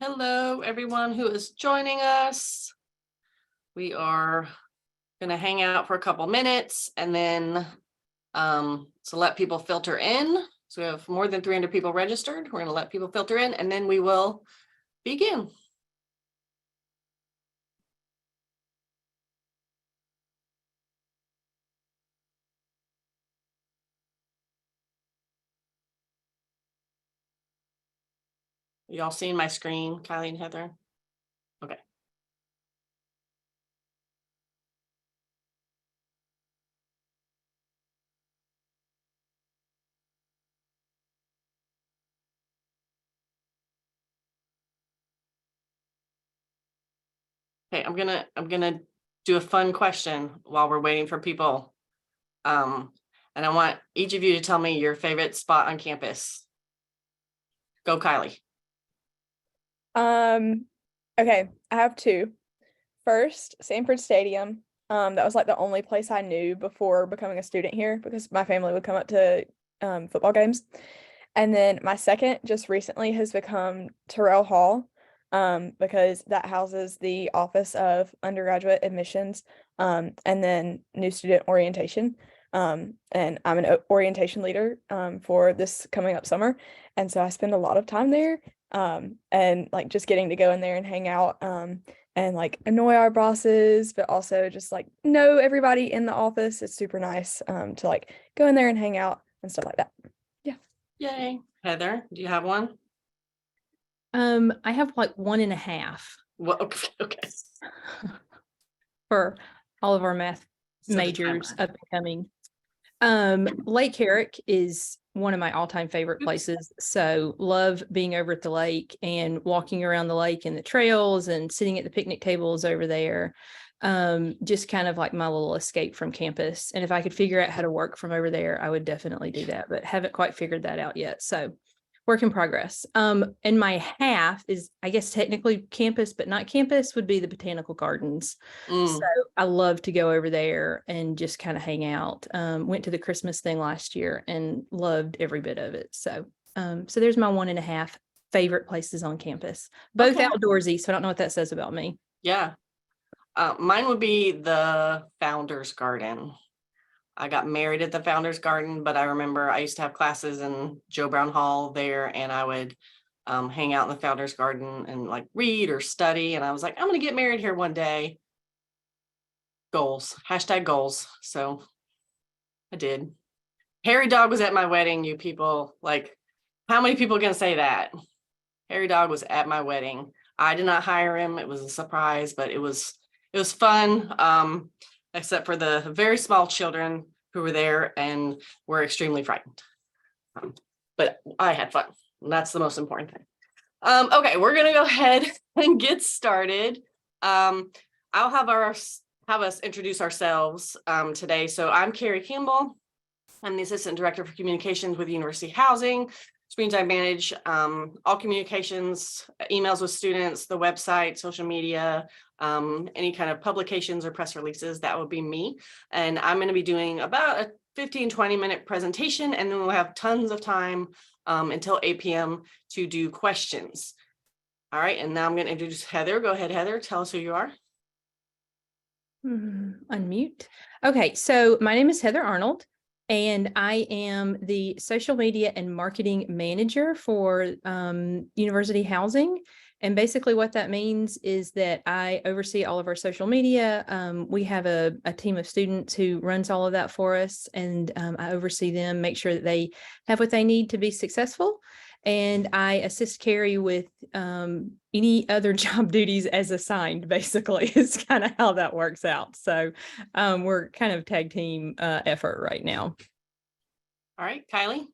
Hello, everyone who is joining us. We are going to hang out for a couple minutes and then to let people filter in. So we have more than 300 people registered. We're going to let people filter in and then we will begin. Y'all seeing my screen, Kylie and Heather? Okay. Okay, I'm gonna do a fun question while we're waiting for people. And I want each of you to tell me your favorite spot on campus. Go, Kylie. Okay, I have two. First, Sanford Stadium. That was like the only place I knew before becoming a student here because my family would come up to football games. And then my second just recently has become Terrell Hall, because that houses the Office of Undergraduate Admissions, and then new student orientation. And I'm an orientation leader for this coming up summer. And so I spend a lot of time there, and like just getting to go in there and hang out, and like annoy our bosses, but also just like know everybody in the office. It's super nice to like go in there and hang out and stuff like that. Yeah. Yay. Heather, do you have one? I have like 1.5 Well, okay. for all of our math So majors up and coming. Lake Herrick is one of my all-time favorite places. So love being over at the lake and walking around the lake and the trails and sitting at the picnic tables over there. Just kind of like my little escape from campus. And if I could figure out how to work from over there, I would definitely do that, but haven't quite figured that out yet. So work in progress. And my half is, I guess, technically campus, but not campus, would be the botanical gardens. So I love to go over there and just kind of hang out. Went to the Christmas thing last year and loved every bit of it. So there's my 1.5 favorite places on campus, both outdoorsy. So I don't know what that says about me. Yeah. Mine would be the Founders Garden. I got married at the Founders Garden, but I remember I used to have classes in Joe Brown Hall there, and I would hang out in the Founders Garden and like read or study. And I was like, I'm going to get married here one day. Goals, #goals. So I did. Harry Dog was at my wedding, you people. Like, how many people are going to say that? Harry Dog was at my wedding. I did not hire him. It was a surprise, but it was fun. Except for the very small children who were there and were extremely frightened. But I had fun. And that's the most important thing. Okay, we're gonna go ahead and get started. I'll have us introduce ourselves today. So I'm Carrie Campbell. I'm the Assistant Director for Communications with University Housing, which means I manage all communications, emails with students, the website, social media, any kind of publications or press releases. That would be me. And I'm going to be doing about a 15-20 minute presentation, and then we'll have tons of time until 8 p.m. to do questions. All right, and now I'm going to introduce Heather. Go ahead, Heather. Tell us who you are. Unmute. Okay, so my name is Heather Arnold, and I am the social media and marketing manager for University Housing. And basically what that means is that I oversee all of our social media. We have a team of students who runs all of that for us, and I oversee them, make sure that they have what they need to be successful. And I assist Carrie with any other job duties as assigned, basically, is kind of how that works out. So we're kind of tag team effort right now. All right, Kylie.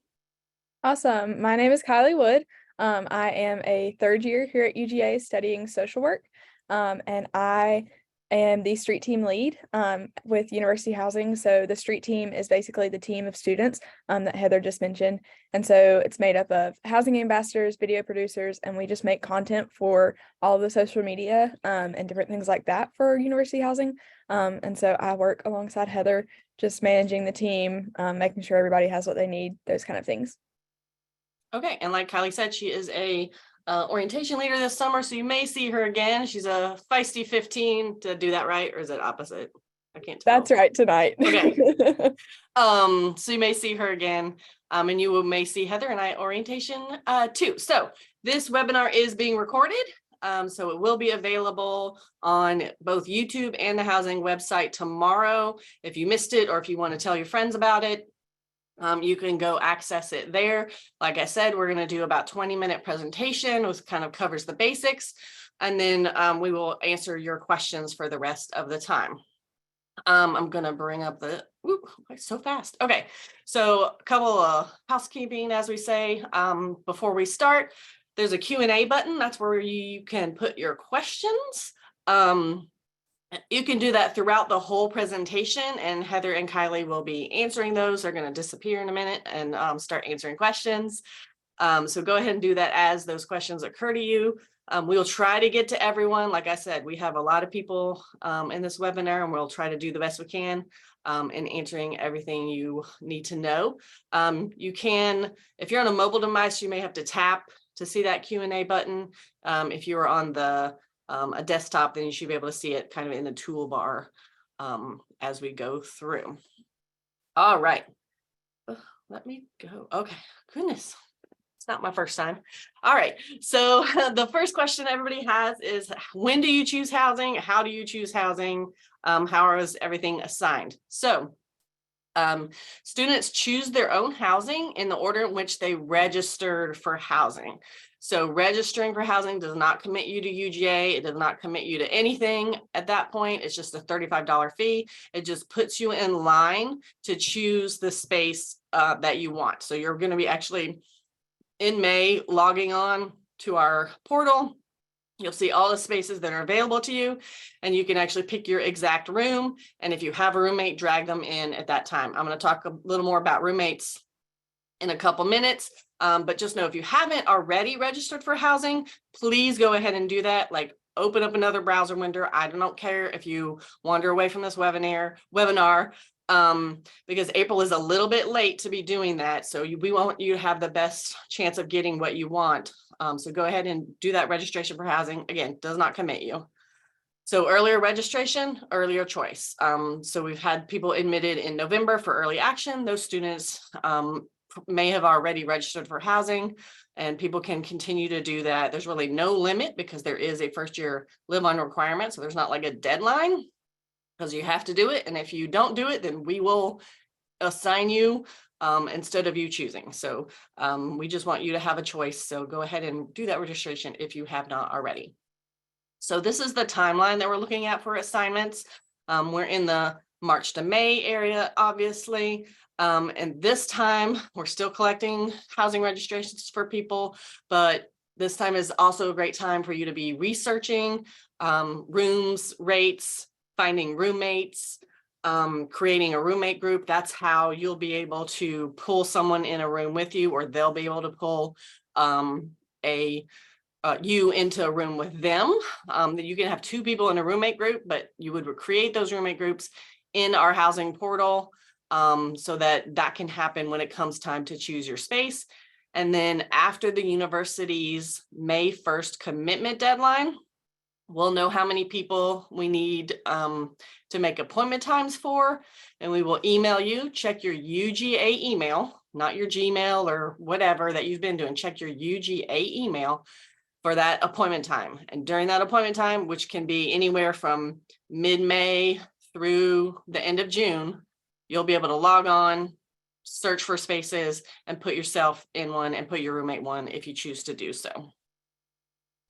Awesome. My name is Kylie Wood. I am a third year here at UGA studying social work, and I am the street team lead with University Housing. So the street team is basically the team of students that Heather just mentioned. And so it's made up of housing ambassadors, video producers, and we just make content for all the social media and different things like that for University Housing. And so I work alongside Heather, just managing the team, making sure everybody has what they need, those kind of things. Okay, and like Kylie said, she is a orientation leader this summer, so you may see her again. She's a feisty 15. Did I do that right, or is it opposite? I can't tell. That's right, tonight. Okay. So you may see her again, and you may see Heather and I orientation too. So this webinar is being recorded. So it will be available on both YouTube and the housing website tomorrow. If you missed it, or if you want to tell your friends about it, you can go access it there. Like I said, we're going to do about 20-minute presentation, which kind of covers the basics. And then we will answer your questions for the rest of the time. I'm going to bring up the, so fast. Okay, so a couple of housekeeping, as we say, before we start. There's a Q&A button. That's where you can put your questions. You can do that throughout the whole presentation, and Heather and Kylie will be answering those. They're going to disappear in a minute and start answering questions. So go ahead and do that as those questions occur to you. We'll try to get to everyone. Like I said, we have a lot of people in this webinar, and we'll try to do the best we can in answering everything you need to know. You can, if you're on a mobile device, you may have to tap to see that Q&A button. If you're on a desktop, then you should be able to see it kind of in the toolbar as we go through. All right. Let me go. Okay, goodness. It's not my first time. All right. So the first question everybody has is, when do you choose housing? How do you choose housing? How is everything assigned? So students choose their own housing in the order in which they registered for housing. So registering for housing does not commit you to UGA. It does not commit you to anything at that point. It's just a $35 fee. It just puts you in line to choose the space that you want. So you're going to be actually in May logging on to our portal. You'll see all the spaces that are available to you, and you can actually pick your exact room. And if you have a roommate, drag them in at that time. I'm going to talk a little more about roommates in a couple minutes. But just know, if you haven't already registered for housing, please go ahead and do that. Like, open up another browser window. I don't care if you wander away from this webinar, because April is a little bit late to be doing that. So we want you to have the best chance of getting what you want. So go ahead and do that registration for housing. Again, does not commit you. So earlier registration, earlier choice. So we've had people admitted in November for early action. Those students may have already registered for housing, and people can continue to do that. There's really no limit because there is a first year live on requirement. So there's not like a deadline, because you have to do it. And if you don't do it, then we will assign you instead of you choosing. So we just want you to have a choice. So go ahead and do that registration if you have not already. So this is the timeline that we're looking at for assignments. We're in the March to May area, obviously. And this time we're still collecting housing registrations for people, but this time is also a great time for you to be researching rooms, rates, finding roommates, creating a roommate group. That's how you'll be able to pull someone in a room with you, or they'll be able to pull you into a room with them. That you can have two people in a roommate group, but you would create those roommate groups in our housing portal, so that can happen when it comes time to choose your space. And then after the university's May 1st commitment deadline, we'll know how many people we need to make appointment times for, and we will email you. Check your UGA email, not your Gmail or whatever that you've been doing. Check your UGA email for that appointment time. And during that appointment time, which can be anywhere from mid-May through the end of June, you'll be able to log on, search for spaces, and put yourself in one and put your roommate one if you choose to do so.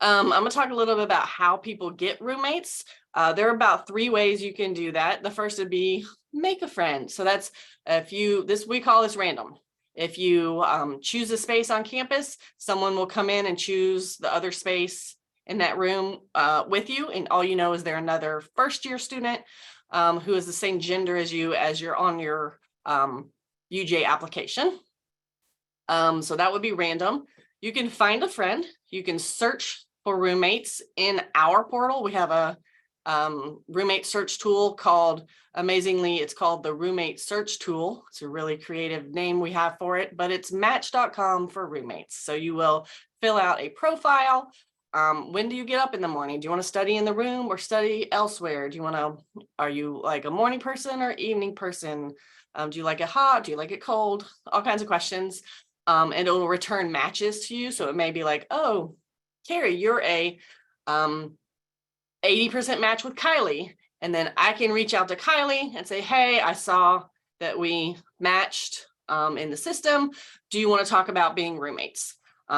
I'm going to talk a little bit about how people get roommates. There are about 3 ways you can do that. The first would be make a friend. So that's we call this random. If you choose a space on campus, someone will come in and choose the other space in that room with you. And all you know is they're another first year student who is the same gender as you as you're on your UGA application. So that would be random. You can find a friend. You can search for roommates in our portal. We have a roommate search tool called, amazingly, it's called the roommate search tool. It's a really creative name we have for it, but it's match.com for roommates. So you will fill out a profile. When do you get up in the morning? Do you want to study in the room or study elsewhere? Are you like a morning person or evening person? Do you like it hot? Do you like it cold? All kinds of questions. And it will return matches to you. So it may be like, oh, Carrie, you're a 80% match with Kylie. And then I can reach out to Kylie and say, hey, I saw that we matched in the system. Do you want to talk about being roommates?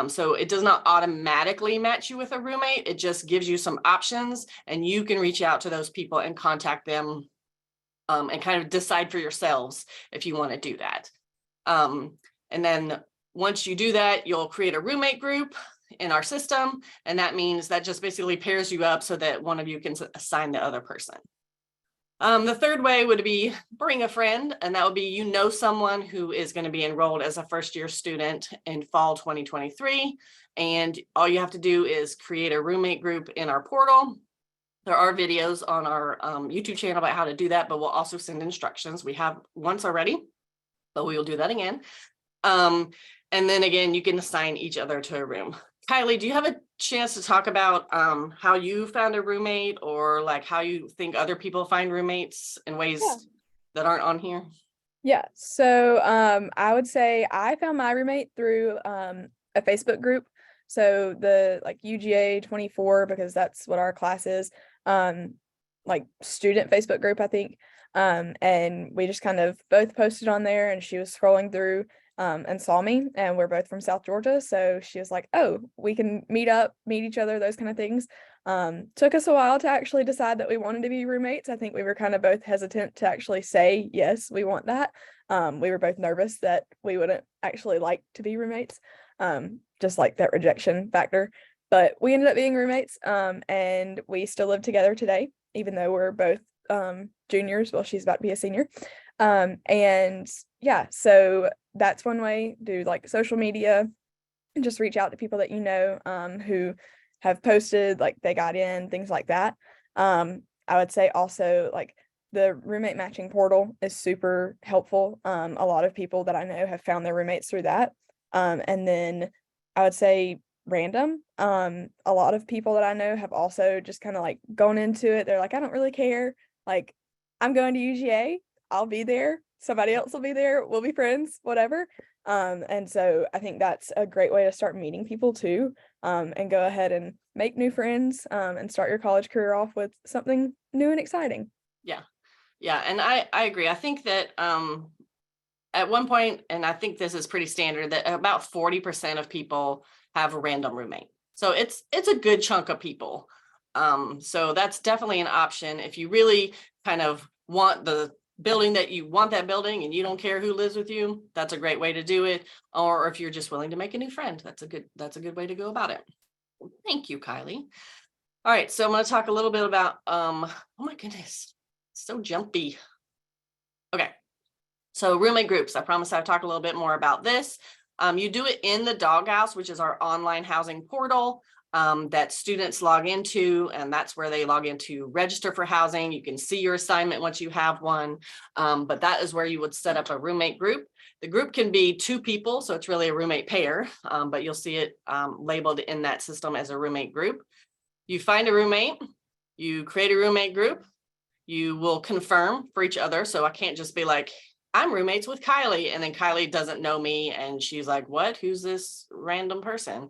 So it does not automatically match you with a roommate. It just gives you some options, and you can reach out to those people and contact them and kind of decide for yourselves if you want to do that. And then once you do that, you'll create a roommate group in our system. And that means that just basically pairs you up so that one of you can assign the other person. The third way would be bring a friend, and that would be, you know, someone who is going to be enrolled as a first-year student in fall 2023. And all you have to do is create a roommate group in our portal. There are videos on our YouTube channel about how to do that, but we'll also send instructions. We have once already, but we will do that again. And then again, you can assign each other to a room. Kylie, do you have a chance to talk about how you found a roommate, or like how you think other people find roommates in ways that aren't on here? Yeah. So I would say I found my roommate through a Facebook group. So the like UGA 24, because that's what our class is, like student Facebook group, I think. And we just kind of both posted on there, and she was scrolling through and saw me, and we're both from South Georgia. So she was like, oh, we can meet each other, those kind of things. Took us a while to actually decide that we wanted to be roommates. I think we were kind of both hesitant to actually say, yes, we want that. We were both nervous that we wouldn't actually like to be roommates, just like that rejection factor. But we ended up being roommates, and we still live together today, even though we're both juniors. Well, she's about to be a senior. And yeah, so that's one way. Do like social media and just reach out to people that you know who have posted, like they got in, things like that. I would say also like the roommate matching portal is super helpful. A lot of people that I know have found their roommates through that. And then I would say random. A lot of people that I know have also just kind of like gone into it. They're like, I don't really care. Like, I'm going to UGA. I'll be there. Somebody else will be there. We'll be friends, whatever. And so I think that's a great way to start meeting people too, and go ahead and make new friends, and start your college career off with something new and exciting. Yeah, and I agree. I think that at one point, and I think this is pretty standard, that about 40% of people have a random roommate. So it's a good chunk of people. So that's definitely an option if you really kind of want that building and you don't care who lives with you. That's a great way to do it. Or if you're just willing to make a new friend, that's a good way to go about it. Thank you, Kylie. All right, so I'm going to talk a little bit about oh my goodness, so jumpy. Okay, so roommate groups. I promise I'll talk a little bit more about this. You do it in the Doghouse, which is our online housing portal that students log into, and that's where they log in to register for housing. You can see your assignment once you have one, but that is where you would set up a roommate group. The group can be 2 people, so it's really a roommate pair, but you'll see it labeled in that system as a roommate group. You find a roommate, you create a roommate group, you will confirm for each other. So I can't just be like, I'm roommates with Kylie, and then Kylie doesn't know me and she's like, what, who's this random person?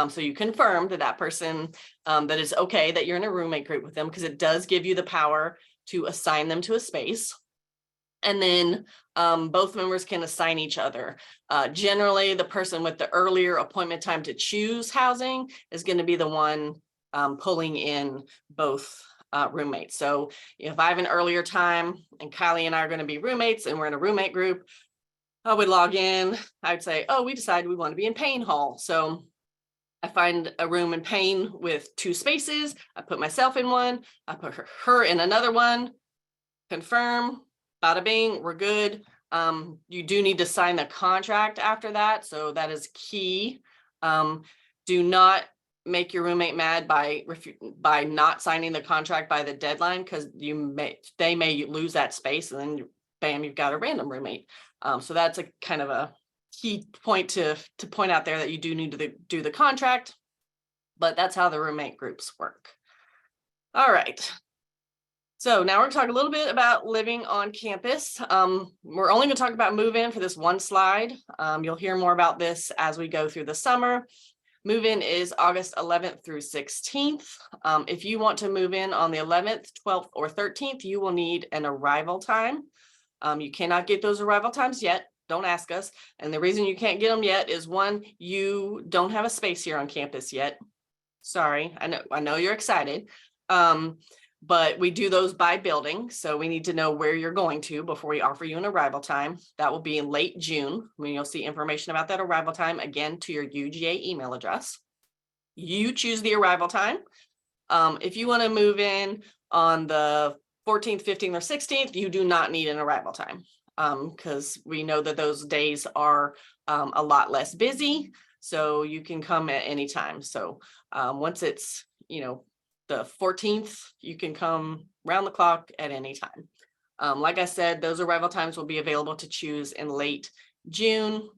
So you confirm that person, that it's okay that you're in a roommate group with them, because it does give you the power to assign them to a space. And then both members can assign each other. Generally, the person with the earlier appointment time to choose housing is going to be the one pulling in both roommates. So if I have an earlier time and Kylie and I are going to be roommates and we're in a roommate group, I would log in. I'd say, oh, we decided we want to be in Payne Hall. So I find a room in Payne with 2 spaces. I put myself in one. I put her in another one. Confirm. Bada bing, we're good. You do need to sign the contract after that. So that is key. Do not make your roommate mad by not signing the contract by the deadline, because they may lose that space, and then bam, you've got a random roommate. So that's a kind of a key point to point out there, that you do need to do the contract, but that's how the roommate groups work. All right. So now we're going to talk a little bit about living on campus. We're only going to talk about move-in for this one slide. You'll hear more about this as we go through the summer. Move-in is August 11th through 16th. If you want to move in on the 11th, 12th, or 13th, you will need an arrival time. You cannot get those arrival times yet. Don't ask us. And the reason you can't get them yet is, one, you don't have a space here on campus yet. Sorry, I know you're excited. But we do those by building. So we need to know where you're going to before we offer you an arrival time. That will be in late June, when you'll see information about that arrival time, again, to your UGA email address. You choose the arrival time. If you want to move in on the 14th, 15th, or 16th, you do not need an arrival time, because we know that those days are a lot less busy. So you can come at any time. So once it's, the 14th, you can come round the clock at any time. Like I said, those arrival times will be available to choose in late June.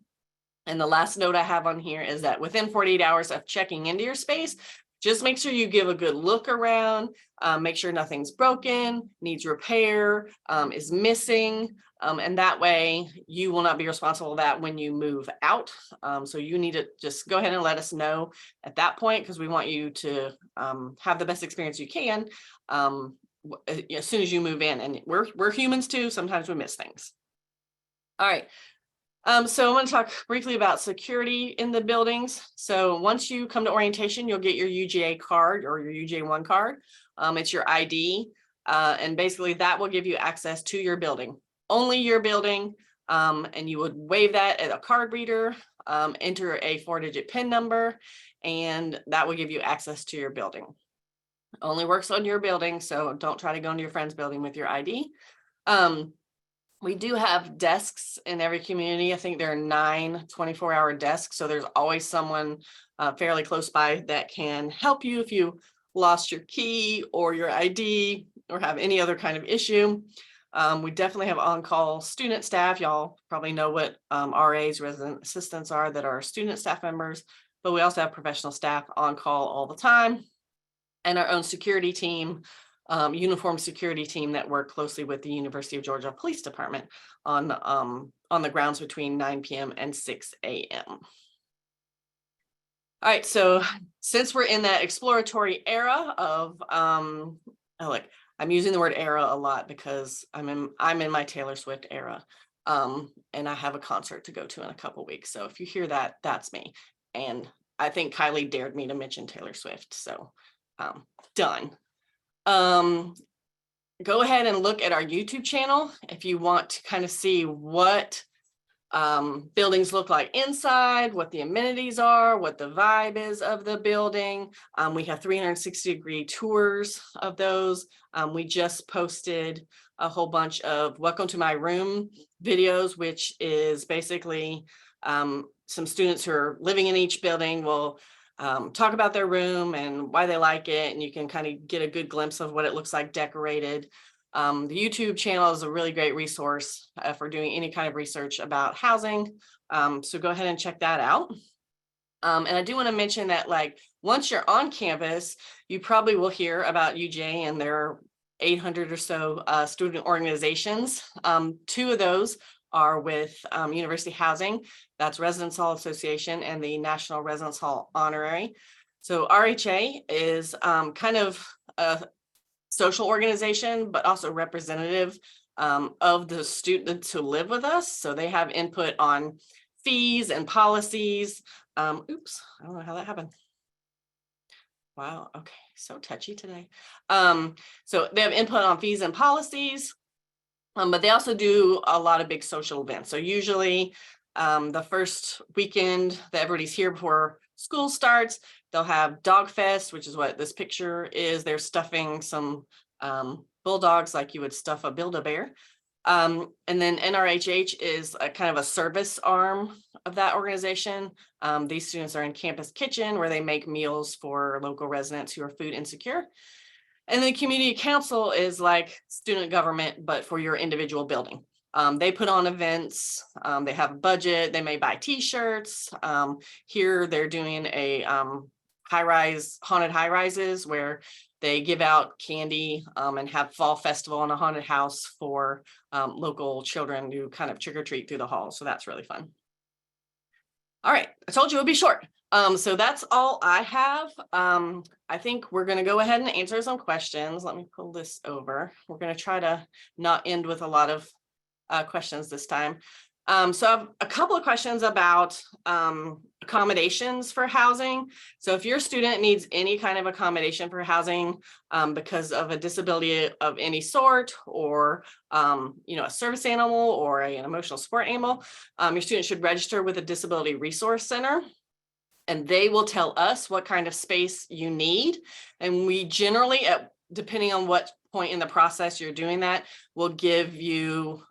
And the last note I have on here is that within 48 hours of checking into your space, just make sure you give a good look around, make sure nothing's broken, needs repair, is missing. And that way you will not be responsible for that when you move out. So you need to just go ahead and let us know at that point, because we want you to have the best experience you can as soon as you move in. And we're humans too. Sometimes we miss things. All right. So I'm going to talk briefly about security in the buildings. So once you come to orientation, you'll get your UGA card, or your UGA 1 card. It's your ID. And basically that will give you access to your building, only your building. And you would wave that at a card reader, enter a 4-digit PIN number, and that will give you access to your building. Only works on your building. So don't try to go into your friend's building with your ID. We do have desks in every community. I think there are 9 24-hour desks. So there's always someone fairly close by that can help you if you lost your key or your ID or have any other kind of issue. We definitely have on-call student staff. Y'all probably know what RAs, resident assistants, are that are student staff members, but we also have professional staff on call all the time, and our own security team, uniformed security team that work closely with the University of Georgia Police Department on the grounds between 9 p.m. and 6 a.m. All right, so since we're in that exploratory era of, I'm using the word era a lot because I'm in my Taylor Swift era, and I have a concert to go to in a couple weeks. So if you hear that, that's me. And I think Kylie dared me to mention Taylor Swift, so done. Go ahead and look at our YouTube channel if you want to kind of see what buildings look like inside, what the amenities are, what the vibe is of the building. We have 360-degree tours of those. We just posted a whole bunch of welcome to my room videos, which is basically some students who are living in each building will talk about their room and why they like it, and you can kind of get a good glimpse of what it looks like decorated. The YouTube channel is a really great resource for doing any kind of research about housing. So go ahead and check that out. And I do want to mention that, like, once you're on campus, you probably will hear about UGA and their 800 or so student organizations. 2 of those are with University Housing, that's Residence Hall Association, and the National Residence Hall Honorary. So RHA is kind of a social organization, but also representative of the students who live with us. So they have input on fees and policies. Oops, I don't know how that happened. Wow, okay, so touchy today. So they have input on fees and policies. But they also do a lot of big social events. So usually the first weekend that everybody's here before school starts, they'll have Dog Fest, which is what this picture is. They're stuffing some bulldogs like you would stuff a Build-A-Bear. And then NRHH is a kind of a service arm of that organization. These students are in campus kitchen where they make meals for local residents who are food insecure. And then community council is like student government, but for your individual building. They put on events, they have a budget, they may buy t-shirts. Here they're doing a haunted high rises where they give out candy and have fall festival in a haunted house for local children who kind of trick or treat through the halls. So that's really fun. All right, I told you it would be short. So that's all I have. I think we're going to go ahead and answer some questions. Let me pull this over. We're going to try to not end with a lot of questions this time. So I have a couple of questions about accommodations for housing. So if your student needs any kind of accommodation for housing because of a disability of any sort, or a service animal or an emotional support animal, your student should register with a disability resource center. And they will tell us what kind of space you need. And we generally, depending on what point in the process you're doing that, will give you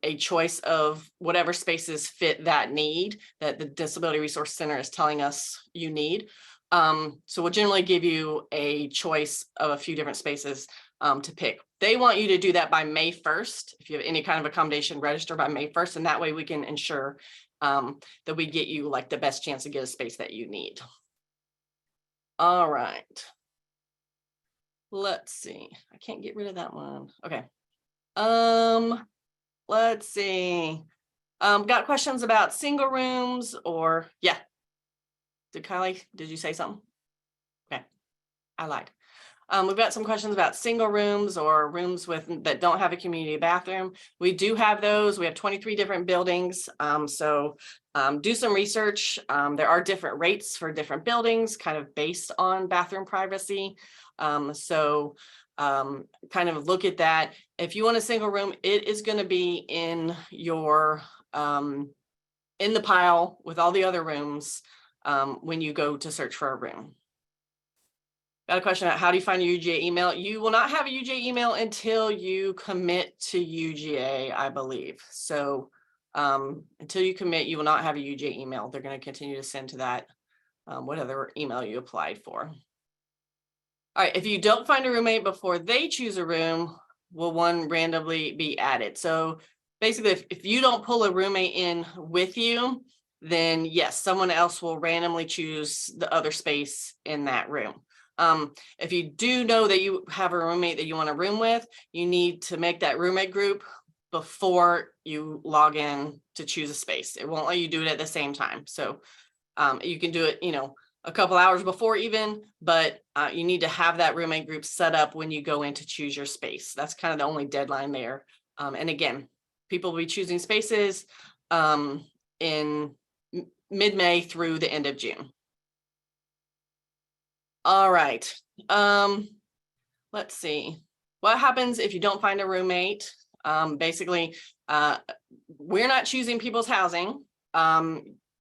a choice of whatever spaces fit that need that the Disability Resource Center is telling us you need. So we'll generally give you a choice of a few different spaces to pick. They want you to do that by May 1st. If you have any kind of accommodation, register by May 1st, and that way we can ensure that we get you like the best chance to get a space that you need. All right. Let's see. I can't get rid of that one. Okay. Let's see. Got questions about single rooms or yeah. Kylie, did you say something? Okay. I lied. We've got some questions about single rooms or rooms that don't have a community bathroom. We do have those. We have 23 different buildings. So do some research. There are different rates for different buildings, kind of based on bathroom privacy. So kind of look at that. If you want a single room, it is going to be in your in the pile with all the other rooms when you go to search for a room. Got a question about how do you find a UGA email? You will not have a UGA email until you commit to UGA, I believe. So until you commit, you will not have a UGA email. They're going to continue to send to that whatever email you applied for. All right, if you don't find a roommate before they choose a room, will one randomly be added? So basically, if you don't pull a roommate in with you, then yes, someone else will randomly choose the other space in that room. If you do know that you have a roommate that you want to room with, you need to make that roommate group before you log in to choose a space. It won't let you do it at the same time. So you can do it, a couple hours before even, but you need to have that roommate group set up when you go in to choose your space. That's kind of the only deadline there. And again, people will be choosing spaces in mid-May through the end of June. All right. Let's see. What happens if you don't find a roommate? Basically, we're not choosing people's housing.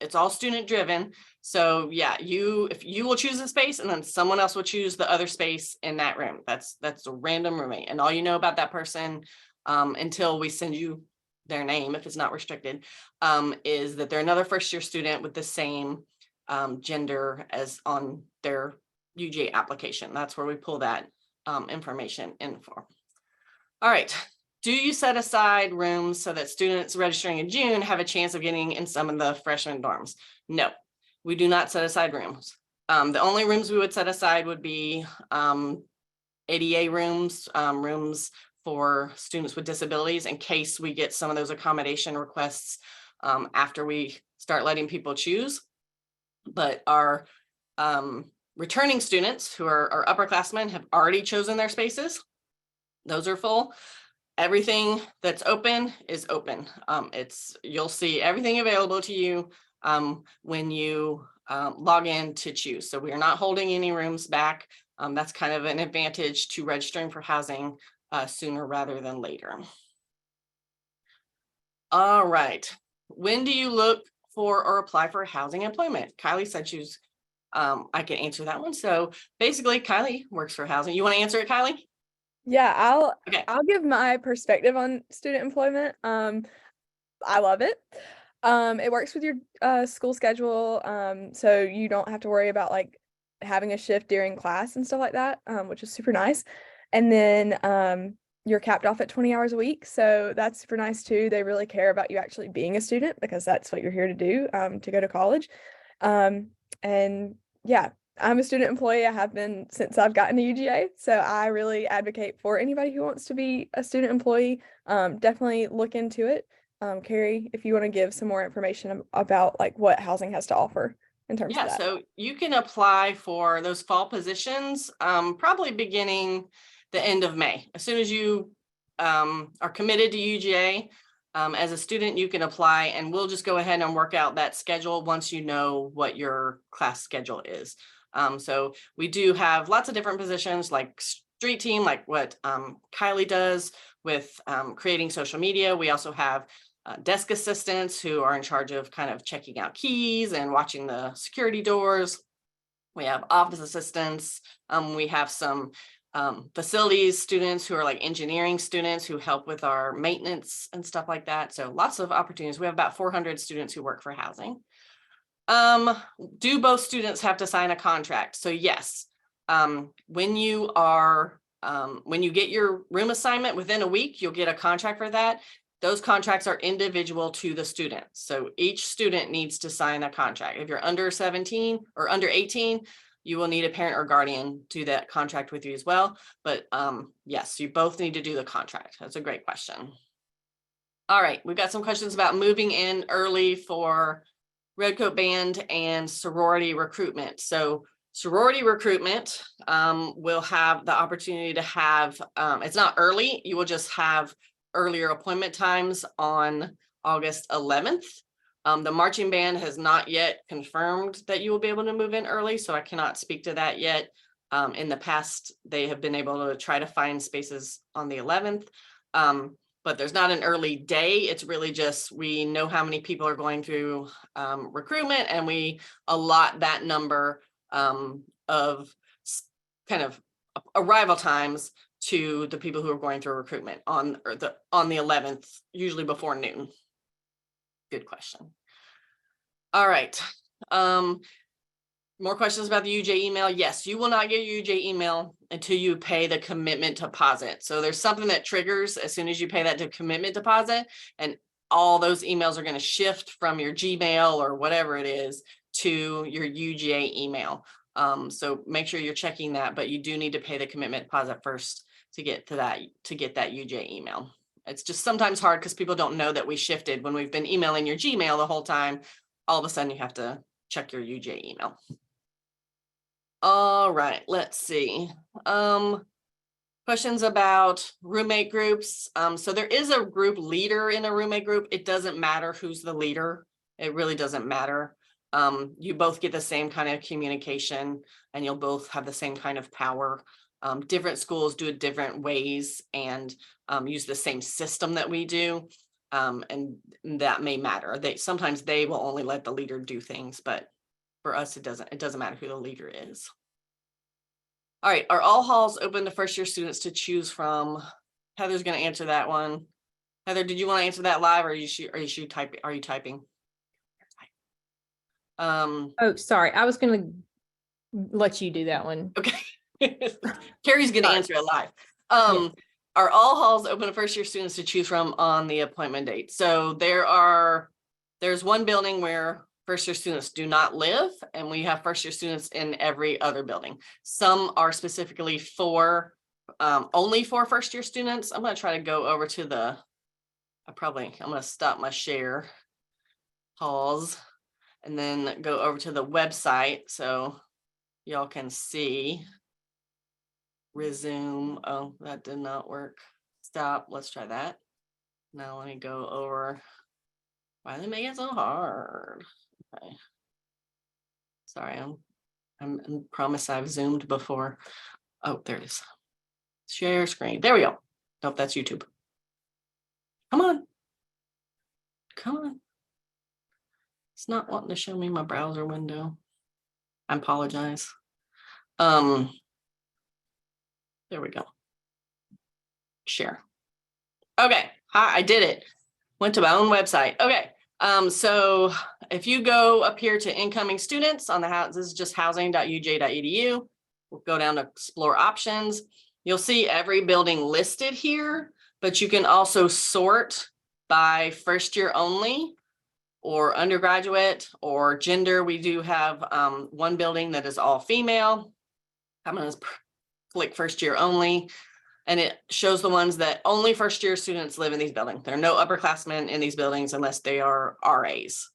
It's all student driven. So yeah, if you will choose a space and then someone else will choose the other space in that room. That's a random roommate. And all you know about that person until we send you their name, if it's not restricted, is that they're another first year student with the same gender as on their UGA application. That's where we pull that information in for. All right. Do you set aside rooms so that students registering in June have a chance of getting in some of the freshman dorms? No, we do not set aside rooms. The only rooms we would set aside would be ADA rooms, rooms for students with disabilities in case we get some of those accommodation requests after we start letting people choose. But our returning students who are upperclassmen have already chosen their spaces. Those are full. Everything that's open is open. You'll see everything available to you when you log in to choose. So we are not holding any rooms back. That's kind of an advantage to registering for housing sooner rather than later. All right. When do you look for or apply for housing employment? Kylie said she's I can answer that one. So basically, Kylie works for housing. You want to answer it, Kylie? Yeah, Okay. I'll give my perspective on student employment. I love it. It works with your school schedule, so you don't have to worry about like having a shift during class and stuff like that, which is super nice. And then you're capped off at 20 hours a week, so that's super nice too. They really care about you actually being a student because that's what you're here to do, to go to college. Um, and yeah, I'm a student employee. I have been since I've gotten to UGA, so I really advocate for anybody who wants to be a student employee. Definitely look into it. Carrie, if you want to give some more information about like what housing has to offer in terms of Yeah, that. so you can apply for those fall positions, probably beginning the end of May. As soon as you are committed to UGA, as a student, you can apply, and we'll just go ahead and work out that schedule once you know what your class schedule is. So we do have lots of different positions like street team, like what Kylie does with creating social media. We also have desk assistants who are in charge of kind of checking out keys and watching the security doors. We have office assistants. We have some facilities students who are like engineering students who help with our maintenance and stuff like that. So lots of opportunities. We have about 400 students who work for housing. Do both students have to sign a contract? So yes, when you get your room assignment within a week, you'll get a contract for that. Those contracts are individual to the student. So each student needs to sign a contract. If you're under 17 or under 18, you will need a parent or guardian do that contract with you as well. But yes, you both need to do the contract. That's a great question. All right, we've got some questions about moving in early for Redcoat Band and sorority recruitment. So sorority recruitment will have the opportunity to have, it's not early, you will just have earlier appointment times on August 11th. The marching band has not yet confirmed that you will be able to move in early, so I cannot speak to that yet. In the past, they have been able to try to find spaces on the 11th. But there's not an early day. It's really just, we know how many people are going through recruitment, and we allot that number of kind of arrival times to the people who are going through recruitment on the 11th, usually before noon. Good question. All right. More questions about the UJ email. Yes, you will not get your UJ email until you pay the commitment deposit. So there's something that triggers as soon as you pay that commitment deposit, and all those emails are going to shift from your Gmail or whatever it is to your UGA email. So make sure you're checking that, but you do need to pay the commitment deposit first to get that UJ email. It's just sometimes hard because people don't know that we shifted when we've been emailing your Gmail the whole time. All of a sudden you have to check your UJ email. All right, let's see. Questions about roommate groups. So there is a group leader in a roommate group. It doesn't matter who's the leader. It really doesn't matter. You both get the same kind of communication, and you'll both have the same kind of power. Different schools do it different ways and use the same system that we do. And that may matter. Sometimes they will only let the leader do things, but for us, it doesn't matter who the leader is. All right, are all halls open to first year students to choose from? Heather's going to answer that one. Heather, did you want to answer that live, or are you typing? Oh, sorry. I was going to let you do that one. Okay. Carrie's going to Sorry. answer it live. Yes. Are all halls open to first year students to choose from on the appointment date? So there's one building where first year students do not live, and we have first year students in every other building. Some are specifically for only for first year students. I'm going to try to go over to I'm going to stop my share, pause, and then go over to the website so y'all can see. Resume. Oh, that did not work. Stop. Let's try that. Now let me go over. Why they make it so hard? Okay. Sorry, I promise I've zoomed before. Oh, there it is. Share screen. There we go. Nope, that's YouTube. Come on. Come on. It's not wanting to show me my browser window. I apologize. There we go. Share. Okay, hi, I did it. Went to my own website. Okay, so if you go up here to incoming students on the house, this is just housing.uj.edu. We'll go down to explore options. You'll see every building listed here, but you can also sort by first year only or undergraduate or gender. We do have one building that is all female. I'm going to click first year only, and it shows the ones that only first year students live in these buildings. There are no upperclassmen in these buildings unless they are RAs.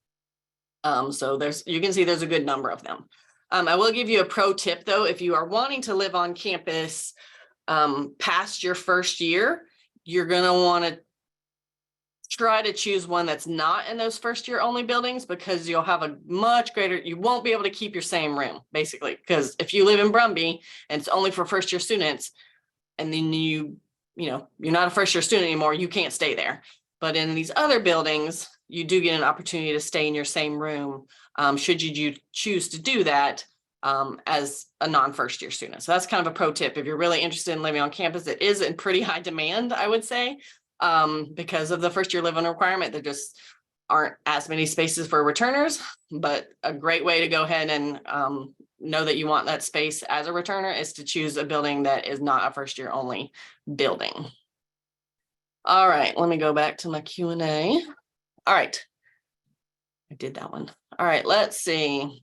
So you can see there's a good number of them. I will give you a pro tip though. If you are wanting to live on campus past your first year, you're going to want to try to choose one that's not in those first year only buildings, because you'll have a much greater, you won't be able to keep your same room basically. Because if you live in Brumby and it's only for first year students, and then you're not a first year student anymore, you can't stay there. But in these other buildings, you do get an opportunity to stay in your same room, should you choose to do that as a non-first year student. So that's kind of a pro tip. If you're really interested in living on campus, it is in pretty high demand, I would say, because of the first year living requirement. There just aren't as many spaces for returners, but a great way to go ahead and know that you want that space as a returner is to choose a building that is not a first year only building. All right, let me go back to my Q&A. All right, I did that one. All right, let's see.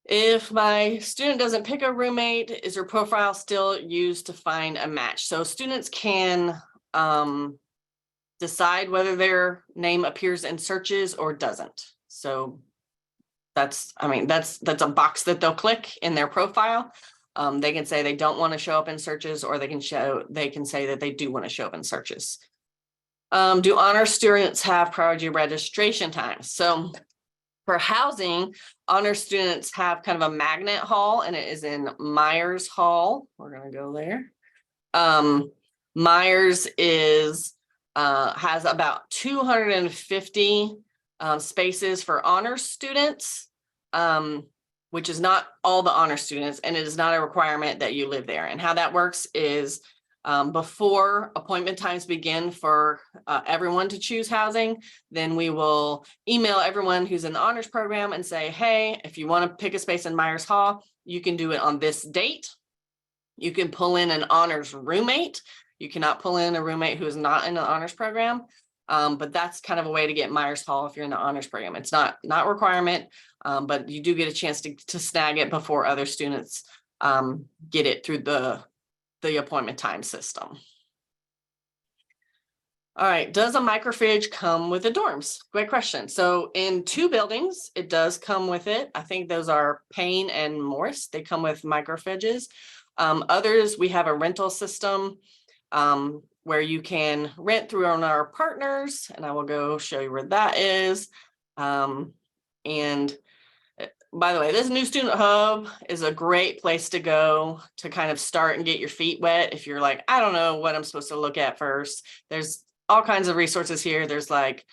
If my student doesn't pick a roommate, is their profile still used to find a match? So students can decide whether their name appears in searches or doesn't. So that's a box that they'll click in their profile. They can say they don't want to show up in searches, or they can say that they do want to show up in searches. Do honor students have priority registration times? So for housing, honor students have kind of a magnet hall, and it is in Myers Hall. We're going to go there. Myers has about 250 spaces for honor students, which is not all the honor students, and it is not a requirement that you live there. And how that works is before appointment times begin for everyone to choose housing, then we will email everyone who's in the honors program and say, hey, if you want to pick a space in Myers Hall, you can do it on this date. You can pull in an honors roommate. You cannot pull in a roommate who is not in the honors program. But that's kind of a way to get Myers Hall if you're in the honors program. It's not a requirement, but you do get a chance to snag it before other students get it through the appointment time system. All right, does a microfridge come with the dorms? Great question. So in 2 buildings, it does come with it. I think those are Payne and Morse. They come with microfridges. Others, we have a rental system where you can rent through our partners, and I will go show you where that is. And by the way, this new student hub is a great place to go to kind of start and get your feet wet. If you're like, I don't know what I'm supposed to look at first, there's all kinds of resources here. There's like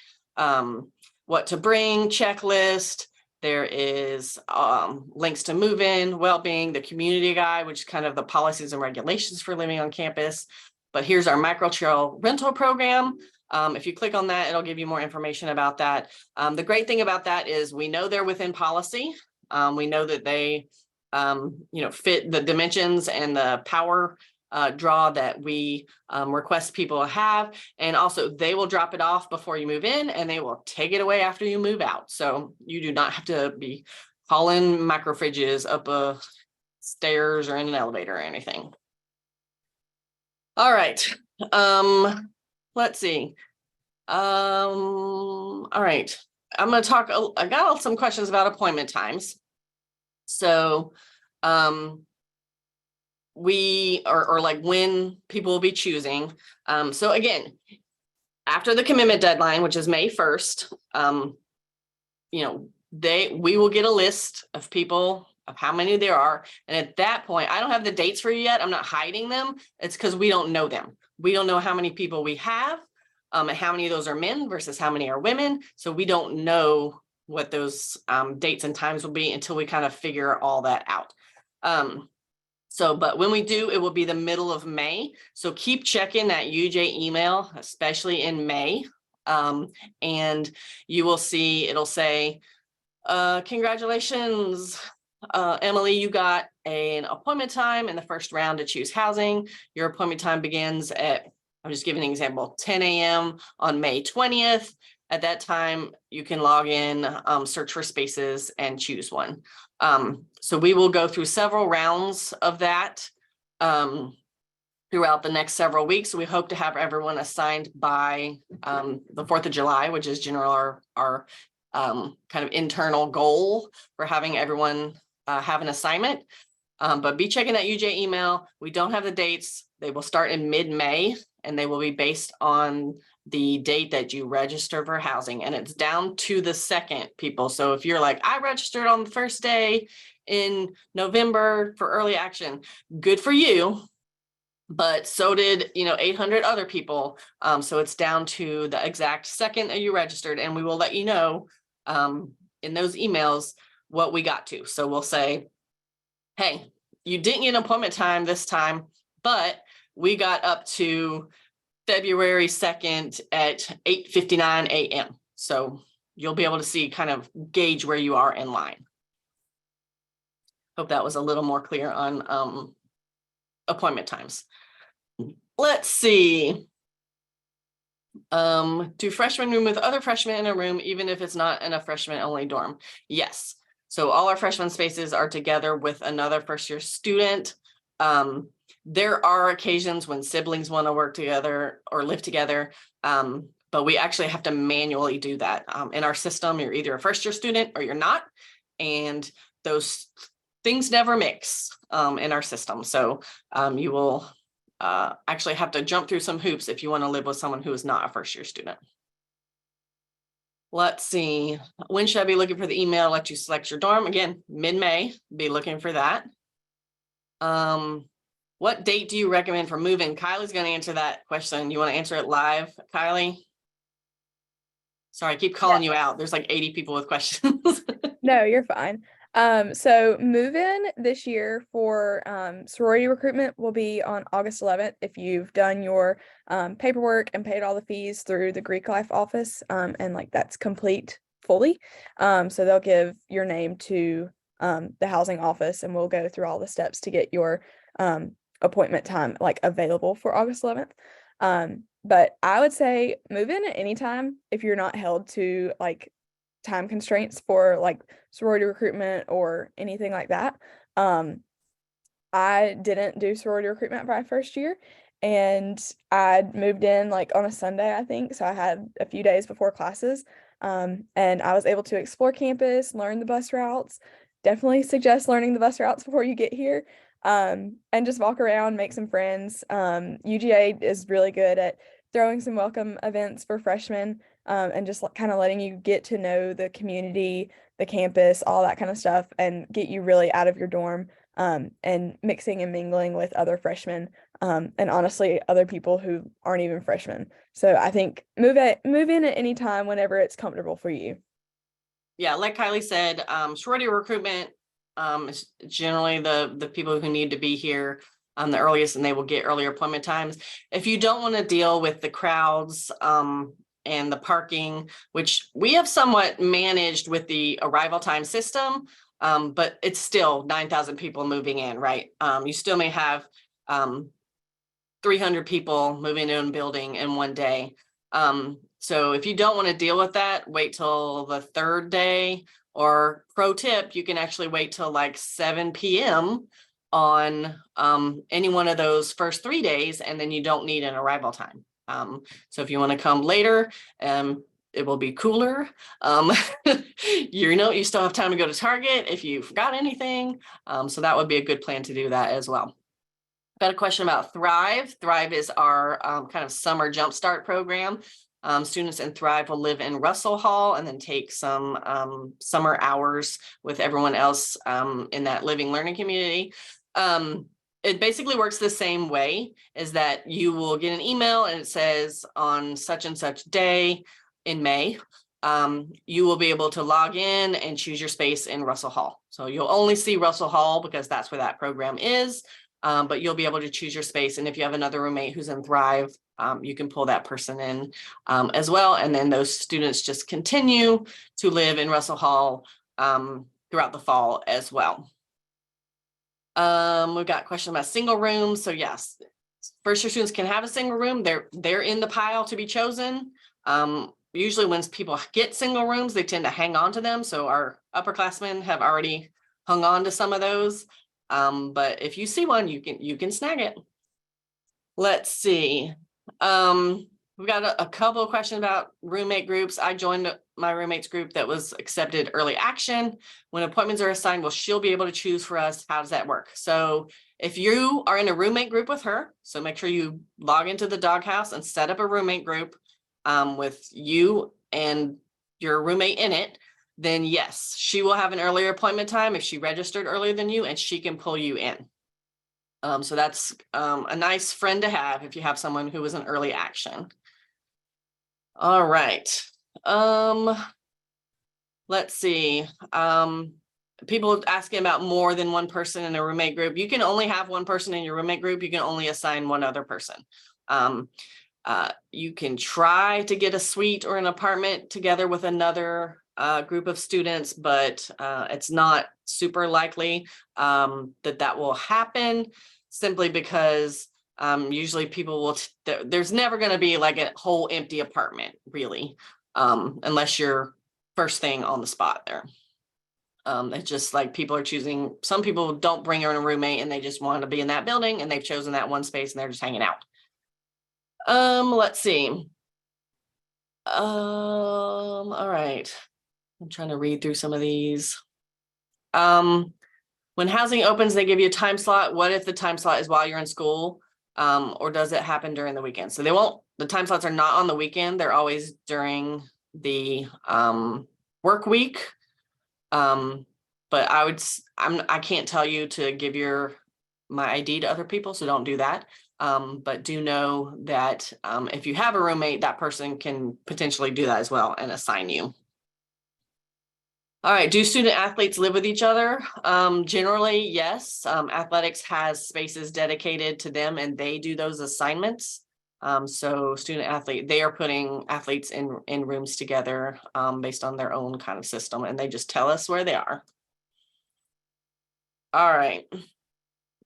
what to bring checklist. There is links to move in, well-being, the community guide, which is kind of the policies and regulations for living on campus. But here's our micro trail rental program. If you click on that, it'll give you more information about that. The great thing about that is we know they're within policy. We know that they fit the dimensions and the power draw that we request people to have. And also they will drop it off before you move in, and they will take it away after you move out. So you do not have to be hauling microfridges up a stairs or in an elevator or anything. All right. Let's see. All right. I'm going to talk, I got some questions about appointment times. So we or like when people will be choosing. So again, after the commitment deadline, which is May 1st, we will get a list of people of how many there are. And at that point, I don't have the dates for you yet. I'm not hiding them. It's because we don't know them. We don't know how many people we have, and how many of those are men versus how many are women. So we don't know what those dates and times will be until we kind of figure all that out. So, but when we do, it will be the middle of May. So keep checking that UJ email, especially in May. And you will see, it'll say, congratulations, Emily, you got an appointment time in the first round to choose housing. Your appointment time begins at, I'm just giving an example, 10 a.m. on May 20th. At that time, you can log in, search for spaces and choose one. So we will go through several rounds of that throughout the next several weeks. We hope to have everyone assigned by the 4th of July, which is generally our kind of internal goal for having everyone have an assignment. But be checking that UJ email. We don't have the dates. They will start in mid-May, and they will be based on the date that you register for housing. And it's down to the second, people. So if you're like, I registered on the first day in November for early action, good for you. But so did, 800 other people. So it's down to the exact second that you registered, and we will let you know in those emails what we got to. So we'll say, hey, you didn't get an appointment time this time, but we got up to February 2nd at 8:59 a.m. So you'll be able to see, kind of gauge where you are in line. Hope that was a little more clear on appointment times. Let's see. Do freshmen room with other freshmen in a room, even if it's not in a freshman only dorm? Yes. So all our freshman spaces are together with another first year student. There are occasions when siblings want to work together or live together, but we actually have to manually do that. In our system, you're either a first year student or you're not, and those things never mix in our system. So you will actually have to jump through some hoops if you want to live with someone who is not a first year student. Let's see, when should I be looking for the email? Let you select your dorm. Again, mid-May, be looking for that. What date do you recommend for moving? Kylie's going to answer that question. You want to answer it live, Kylie? Sorry, I keep calling you out. There's like 80 people with questions. No, you're fine. So move-in this year for sorority recruitment will be on August 11th if you've done your paperwork and paid all the fees through the Greek Life office, and like that's complete fully. So they'll give your name to the housing office, and we'll go through all the steps to get your appointment time like available for August 11th. But I would say move in at any time if you're not held to like time constraints for like sorority recruitment or anything like that. I didn't do sorority recruitment for my first year, and I moved in like on a Sunday, I think. So I had a few days before classes, and I was able to explore campus, learn the bus routes. Definitely suggest learning the bus routes before you get here, and just walk around, make some friends. UGA is really good at throwing some welcome events for freshmen, and just kind of letting you get to know the community, the campus, all that kind of stuff, and get you really out of your dorm, and mixing and mingling with other freshmen, and honestly, other people who aren't even freshmen. So I think move in at any time whenever it's comfortable for you. Yeah, like Kylie said, sorority recruitment is generally the people who need to be here the earliest, and they will get earlier appointment times. If you don't want to deal with the crowds and the parking, which we have somewhat managed with the arrival time system, but it's still 9,000 people moving in, right? You still may have 300 people moving in a building in one day. So if you don't want to deal with that, wait till the third day, or pro tip, you can actually wait till like 7 p.m. on any one of those first 3 days, and then you don't need an arrival time. So if you want to come later, it will be cooler. You still have time to go to Target if you forgot anything. So that would be a good plan to do that as well. Got a question about Thrive. Thrive is our kind of summer jumpstart program. Students in Thrive will live in Russell Hall and then take some summer hours with everyone else in that living learning community. It basically works the same way, is that you will get an email and it says on such and such day in May, you will be able to log in and choose your space in Russell Hall. So you'll only see Russell Hall because that's where that program is. but you'll be able to choose your space. And if you have another roommate who's in Thrive, you can pull that person in as well. And then those students just continue to live in Russell Hall throughout the fall as well. We've got a question about single rooms. So yes, first year students can have a single room. They're in the pile to be chosen. Usually when people get single rooms, they tend to hang on to them. So our upperclassmen have already hung on to some of those. But if you see one, you can snag it. Let's see. We've got a couple of questions about roommate groups. I joined my roommates group that was accepted early action. When appointments are assigned, well, she'll be able to choose for us. How does that work? So if you are in a roommate group with her, so make sure you log into the doghouse and set up a roommate group with you and your roommate in it, then yes, she will have an earlier appointment time if she registered earlier than you, and she can pull you in. So that's a nice friend to have if you have someone who is an early action. All right. Let's see. People asking about more than one person in a roommate group. You can only have one person in your roommate group. You can only assign one other person. You can try to get a suite or an apartment together with another group of students, but it's not super likely that will happen, simply because usually people will, there's never going to be like a whole empty apartment really, unless you're first thing on the spot there. It's just like people are choosing, some people don't bring in a roommate and they just want to be in that building and they've chosen that one space and they're just hanging out. Let's see. All right. I'm trying to read through some of these. When housing opens, they give you a time slot. What if the time slot is while you're in school? Or does it happen during the weekend? So the time slots are not on the weekend. They're always during the work week. But I can't tell you to give my ID to other people, so don't do that. But do know that if you have a roommate, that person can potentially do that as well and assign you. All right, do student athletes live with each other? Generally, yes. Athletics has spaces dedicated to them and they do those assignments. So student athlete, they are putting athletes in rooms together based on their own kind of system, and they just tell us where they are. All right.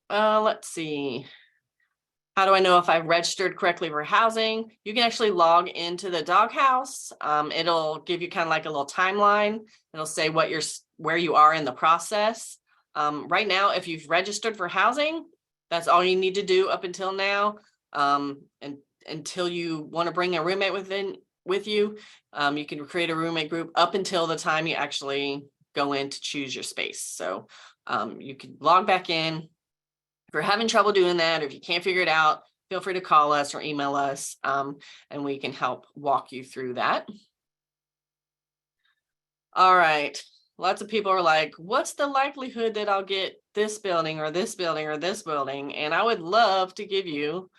Let's see. How do I know if I've registered correctly for housing? You can actually log into the doghouse. It'll give you kind of like a little timeline. It'll say where you are in the process. Right now, if you've registered for housing, that's all you need to do up until now. And until you want to bring a roommate with you, you can create a roommate group up until the time you actually go in to choose your space. So you can log back in. If you're having trouble doing that, or if you can't figure it out, feel free to call us or email us, and we can help walk you through that. All right. Lots of people are like, what's the likelihood that I'll get this building or this building or this building? And I would love to give you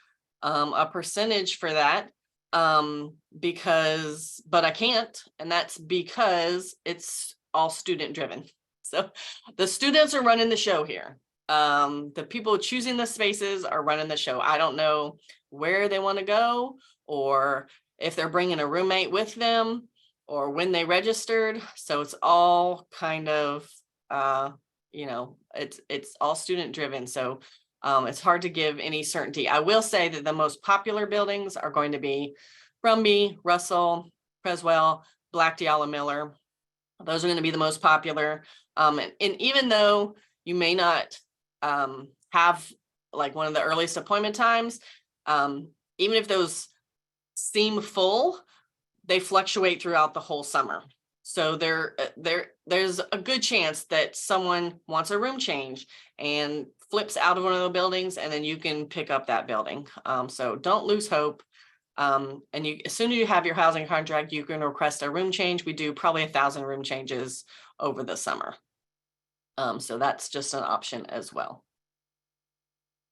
a percentage for that, but I can't. And that's because it's all student driven. So the students are running the show here. The people choosing the spaces are running the show. I don't know where they want to go, or if they're bringing a roommate with them, or when they registered. So it's all kind of, it's all student driven. So it's hard to give any certainty. I will say that the most popular buildings are going to be Brumby, Russell, Creswell, Black Diala Miller. Those are going to be the most popular. And even though you may not have like one of the earliest appointment times, even if those seem full, they fluctuate throughout the whole summer. So there's a good chance that someone wants a room change and flips out of one of the buildings, and then you can pick up that building. So don't lose hope. And as soon as you have your housing contract, you can request a room change. We do probably 1,000 room changes over the summer. So that's just an option as well.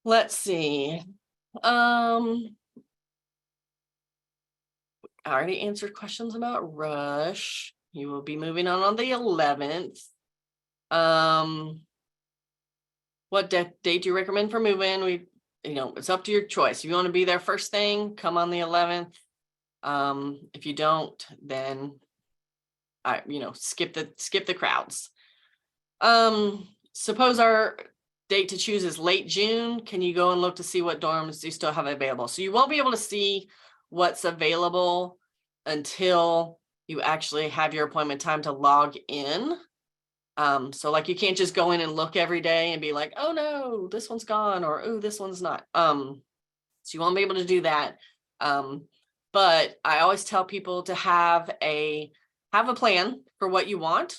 Let's see. I already answered questions about Rush. You will be moving on the 11th. what date do you recommend for move-in? It's up to your choice. If you want to be there first thing, come on the 11th. If you don't, then skip the crowds. Suppose our date to choose is late June. Can you go and look to see what dorms you still have available? So you won't be able to see what's available until you actually have your appointment time to log in. So like you can't just go in and look every day and be like, oh no, this one's gone, or oh, this one's not. So you won't be able to do that. But I always tell people to have a plan for what you want,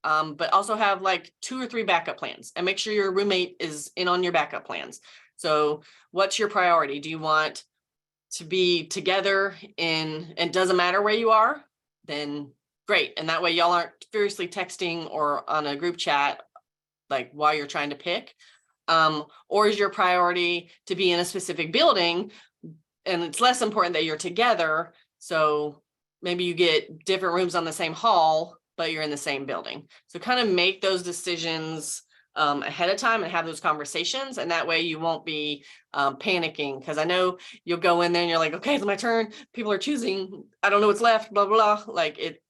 but also have like 2 or 3 backup plans, and make sure your roommate is in on your backup plans. So what's your priority? Do you want to be together and it doesn't matter where you are? Then great. And that way y'all aren't furiously texting or on a group chat like while you're trying to pick. Or is your priority to be in a specific building, and it's less important that you're together? So maybe you get different rooms on the same hall, but you're in the same building. So kind of make those decisions ahead of time and have those conversations. And that way you won't be panicking, because I know you'll go in there and you're like, okay, it's my turn. People are choosing. I don't know what's left, blah, blah, blah. Like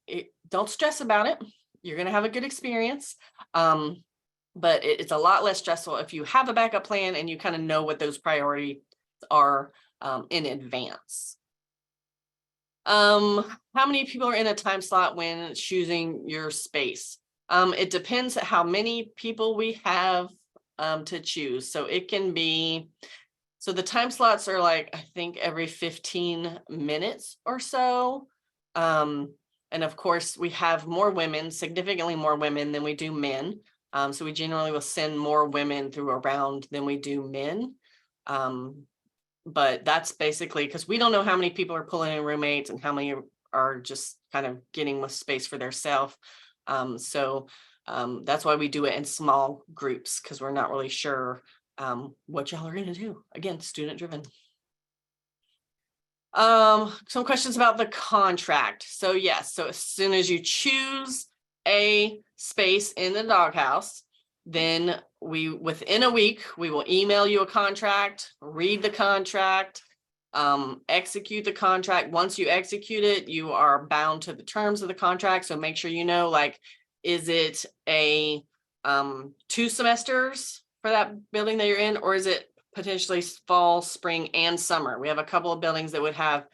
don't stress about it. You're going to have a good experience. But it's a lot less stressful if you have a backup plan and you kind of know what those priorities are in advance. How many people are in a time slot when choosing your space? It depends how many people we have to choose. So it can be, so the time slots are like, I think every 15 minutes or so. And of course we have more women, significantly more women than we do men. So we generally will send more women through a round than we do men. But that's basically because we don't know how many people are pulling in roommates and how many are just kind of getting with space for themselves. So that's why we do it in small groups, because we're not really sure what y'all are going to do. Again, student driven. Some questions about the contract. So yes, so as soon as you choose a space in the doghouse, then within a week, we will email you a contract, read the contract, execute the contract. Once you execute it, you are bound to the terms of the contract. So make sure you know, like, is it a 2 semesters for that building that you're in, or is it potentially fall, spring, and summer? We have a couple of buildings that would have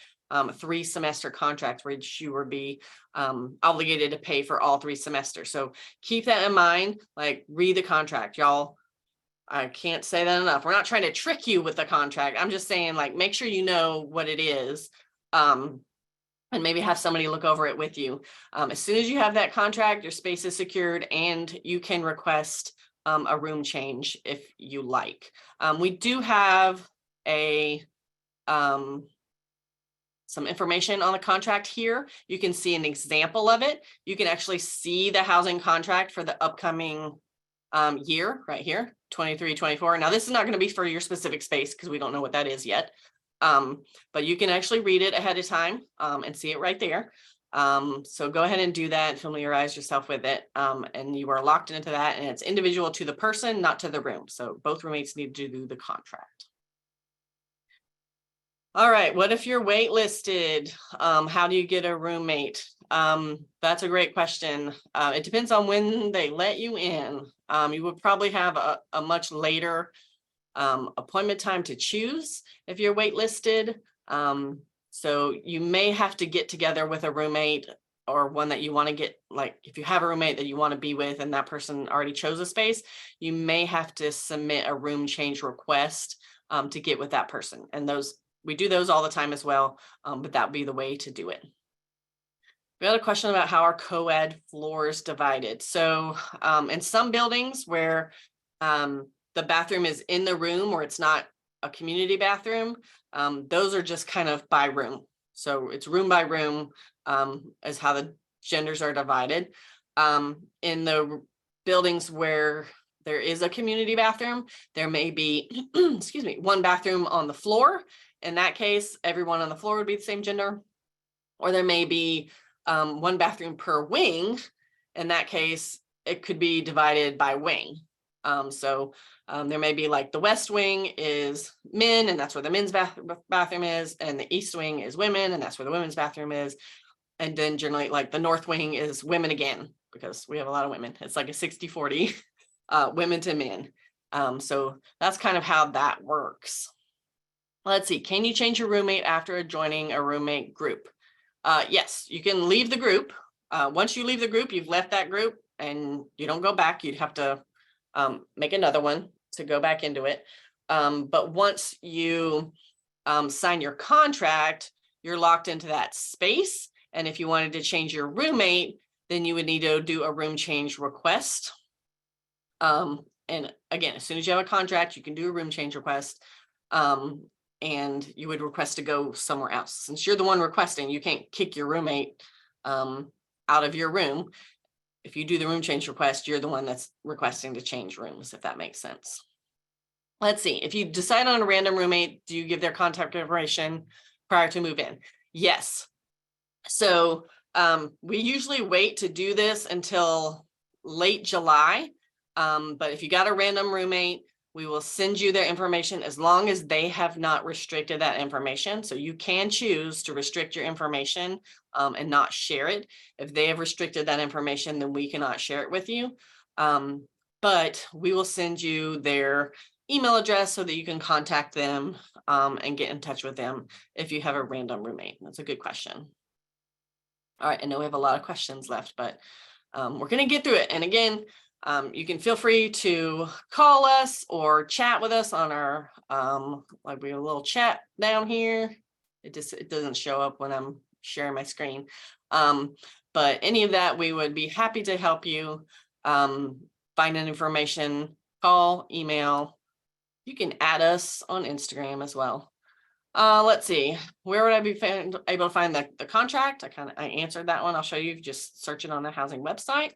3 semester contracts, which you would be obligated to pay for all 3 semesters. So keep that in mind, like read the contract, y'all. I can't say that enough. We're not trying to trick you with the contract. I'm just saying, like, make sure you know what it is. And maybe have somebody look over it with you. As soon as you have that contract, your space is secured and you can request a room change if you like. We do have some information on the contract here. You can see an example of it. You can actually see the housing contract for the upcoming year right here, 23-24. Now this is not going to be for your specific space because we don't know what that is yet. But you can actually read it ahead of time and see it right there. So go ahead and do that and familiarize yourself with it. And you are locked into that, and it's individual to the person, not to the room. So both roommates need to do the contract. All right, what if you're waitlisted? How do you get a roommate? That's a great question. It depends on when they let you in. You would probably have a much later appointment time to choose if you're waitlisted. So you may have to get together with a roommate, or one that you want to get, like if you have a roommate that you want to be with and that person already chose a space, you may have to submit a room change request to get with that person. And we do those all the time as well, but that would be the way to do it. We had a question about how our co-ed floor is divided. So in some buildings where the bathroom is in the room, or it's not a community bathroom, those are just kind of by room. So it's room by room is how the genders are divided. In the buildings where there is a community bathroom, there may be, excuse me, 1 bathroom on the floor. In that case, everyone on the floor would be the same gender. Or there may be 1 bathroom per wing. In that case, it could be divided by wing. There may be like the west wing is men, and that's where the men's bathroom is, and the east wing is women, and that's where the women's bathroom is. And then generally like the north wing is women again, because we have a lot of women. It's like a 60-40 women to men. So that's kind of how that works. Let's see, can you change your roommate after joining a roommate group? Yes, you can leave the group. Once you leave the group, you've left that group and you don't go back. You'd have to make another one to go back into it. But once you sign your contract, you're locked into that space. And if you wanted to change your roommate, then you would need to do a room change request. And again, as soon as you have a contract, you can do a room change request. And you would request to go somewhere else. Since you're the one requesting, you can't kick your roommate out of your room. If you do the room change request, you're the one that's requesting to change rooms, if that makes sense. Let's see, if you decide on a random roommate, do you give their contact information prior to move in? Yes. So we usually wait to do this until late July. But if you got a random roommate, we will send you their information as long as they have not restricted that information. So you can choose to restrict your information and not share it. If they have restricted that information, then we cannot share it with you. But we will send you their email address so that you can contact them and get in touch with them if you have a random roommate. That's a good question. All right, I know we have a lot of questions left, but we're going to get through it. And again, you can feel free to call us or chat with us on our, like we have a little chat down here. It doesn't show up when I'm sharing my screen. But any of that, we would be happy to help you find that information, call, email. You can add us on Instagram as well. Let's see, where would I be able to find the contract? I answered that one. I'll show you, just search it on the housing website.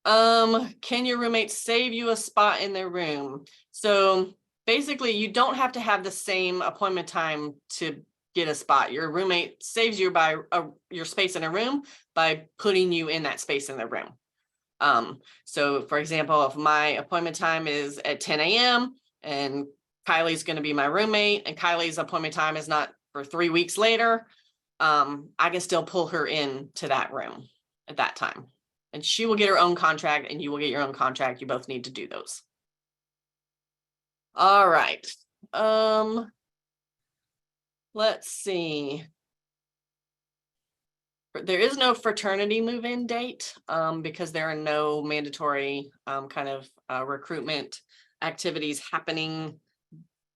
Can your roommate save you a spot in their room? So basically you don't have to have the same appointment time to get a spot. Your roommate saves you by your space in a room by putting you in that space in the room. So for example, if my appointment time is at 10 a.m. and Kylie's going to be my roommate and Kylie's appointment time is not for 3 weeks later, I can still pull her into that room at that time. And she will get her own contract and you will get your own contract. You both need to do those. All right. Let's see. There is no fraternity move-in date because there are no mandatory kind of recruitment activities happening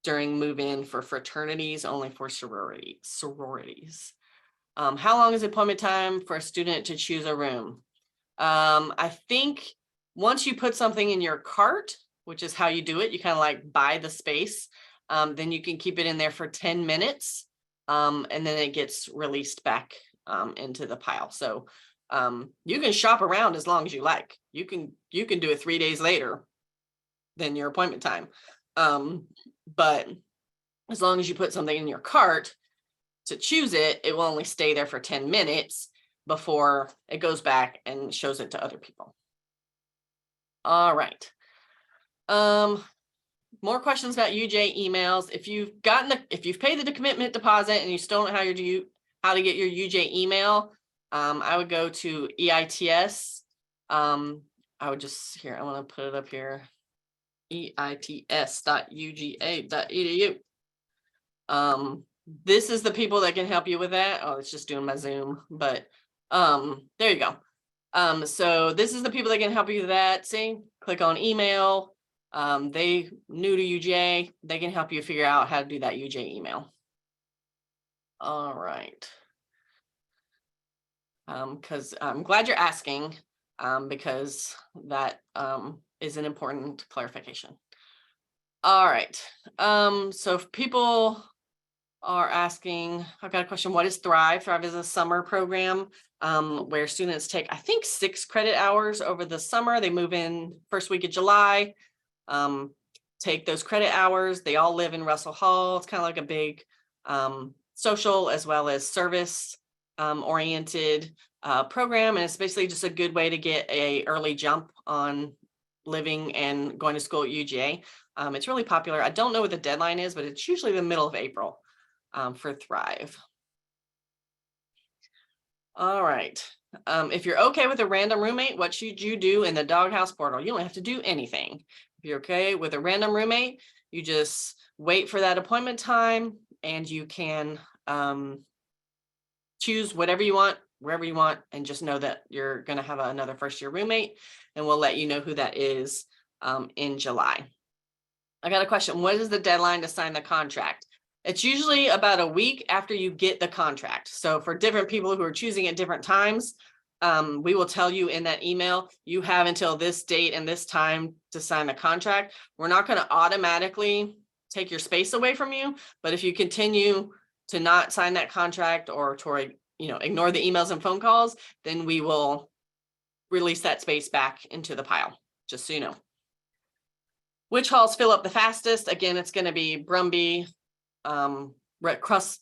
during move-in for fraternities, only for sororities. How long is the appointment time for a student to choose a room? I think once you put something in your cart, which is how you do it, you kind of like buy the space, then you can keep it in there for 10 minutes and then it gets released back into the pile. So you can shop around as long as you like. You can do it 3 days later than your appointment time. But as long as you put something in your cart to choose it, it will only stay there for 10 minutes before it goes back and shows it to other people. All right. More questions about UGA emails. If you've paid the commitment deposit and you still don't know how to get your UGA email, I would go to EITS. I would just I want to put it up here. EITS.uga.edu. This is the people that can help you with that. Oh, it's just doing my Zoom, but there you go. So this is the people that can help you with that. See, click on email. They new to UGA, they can help you figure out how to do that UGA email. All right. Because I'm glad you're asking, because that is an important clarification. All right. So if people are asking, I've got a question. What is Thrive? Thrive is a summer program where students take, I think, 6 credit hours over the summer. They move in first week of July, take those credit hours. They all live in Russell Hall. It's kind of like a big social as well as service oriented program. And it's basically just a good way to get a early jump on living and going to school at UGA. It's really popular. I don't know what the deadline is, but it's usually the middle of April for Thrive. All right. If you're okay with a random roommate, what should you do in the Doghouse portal? You don't have to do anything. If you're okay with a random roommate, you just wait for that appointment time and you can choose whatever you want, wherever you want, and just know that you're going to have another first year roommate, and we'll let you know who that is in July. I got a question. What is the deadline to sign the contract? It's usually about a week after you get the contract. So for different people who are choosing at different times, we will tell you in that email, you have until this date and this time to sign the contract. We're not going to automatically take your space away from you, but if you continue to not sign that contract or to, ignore the emails and phone calls, then we will release that space back into the pile, just so you know. Which halls fill up the fastest? Again, it's going to be Brumby,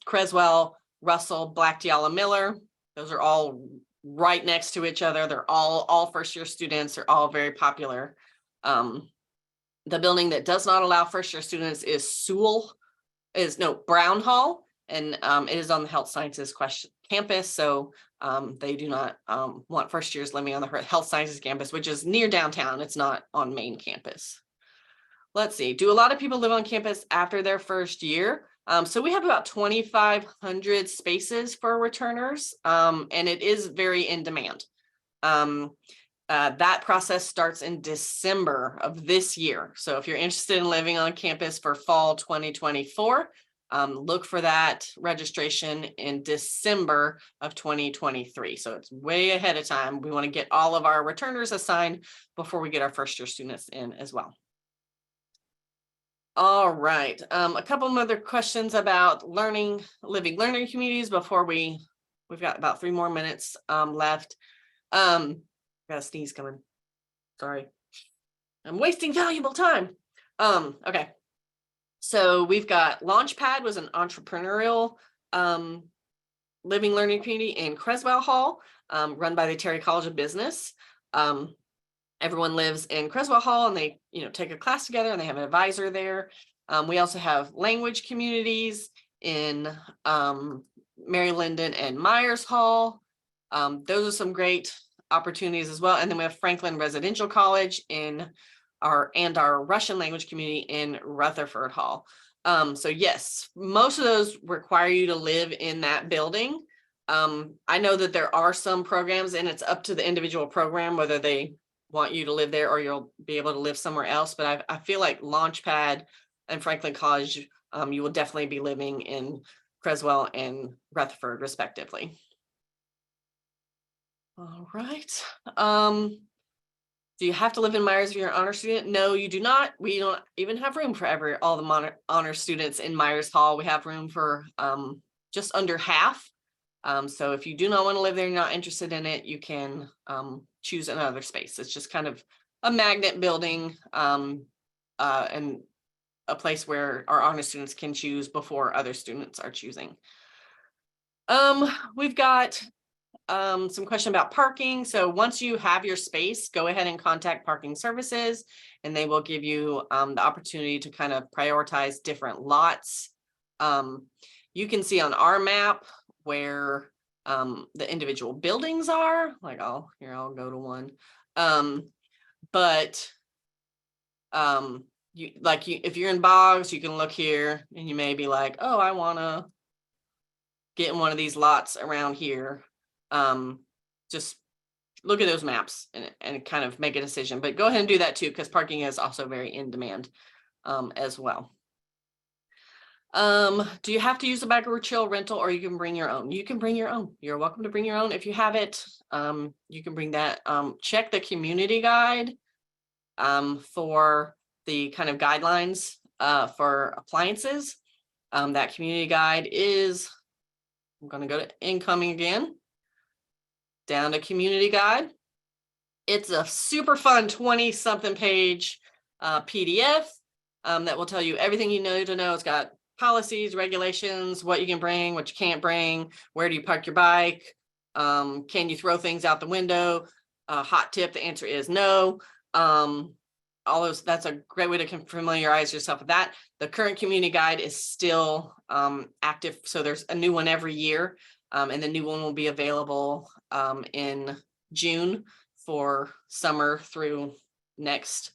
Creswell, Russell, Black Diala, Miller. Those are all right next to each other. They're all first year students. They're all very popular. The building that does not allow first year students is Brown Hall, and it is on the health sciences campus. So they do not want first years living on the health sciences campus, which is near downtown. It's not on main campus. Let's see. Do a lot of people live on campus after their first year? So we have about 2,500 spaces for returners, and it is very in demand. That process starts in December of this year. So if you're interested in living on campus for fall 2024, look for that registration in December of 2023. So it's way ahead of time. We want to get all of our returners assigned before we get our first year students in as well. All right. A couple of other questions about living learning communities before we've got about 3 more minutes left. Got a sneeze coming. Sorry. I'm wasting valuable time. Okay. So we've got Launchpad was an entrepreneurial living learning community in Creswell Hall, run by the Terry College of Business. Everyone lives in Creswell Hall and they, take a class together and they have an advisor there. We also have language communities in Mary Linden and Myers Hall. Those are some great opportunities as well. And then we have Franklin Residential College in our Russian language community in Rutherford Hall. So yes, most of those require you to live in that building. I know that there are some programs and it's up to the individual program whether they want you to live there or you'll be able to live somewhere else. But I feel like Launchpad and Franklin College, you will definitely be living in Creswell and Rutherford respectively. All right. Do you have to live in Myers if you're an honor student? No, you do not. We don't even have room for all the honor students in Myers Hall. We have room for just under half. So if you do not want to live there, you're not interested in it, you can choose another space. It's just kind of a magnet building and a place where our honor students can choose before other students are choosing. We've got some question about parking. So once you have your space, go ahead and contact parking services and they will give you the opportunity to kind of prioritize different lots. You can see on our map where the individual buildings are, like, I'll go to one. If you're in Boggs, you can look here and you may be like, oh, I want to get in one of these lots around here. Just look at those maps and kind of make a decision, but go ahead and do that too, because parking is also very in demand as well. Do you have to use a bag or chill rental or you can bring your own? You can bring your own. You're welcome to bring your own. If you have it, you can bring that. Check the community guide for the kind of guidelines for appliances. That community guide is, I'm going to go to incoming again, down to community guide. It's a super fun 20-something page PDF that will tell you everything you need to know. It's got policies, regulations, what you can bring, what you can't bring, where do you park your bike, can you throw things out the window? Hot tip, the answer is no. all those, that's a great way to familiarize yourself with that. The current community guide is still active. So there's a new one every year. And the new one will be available in June for summer through next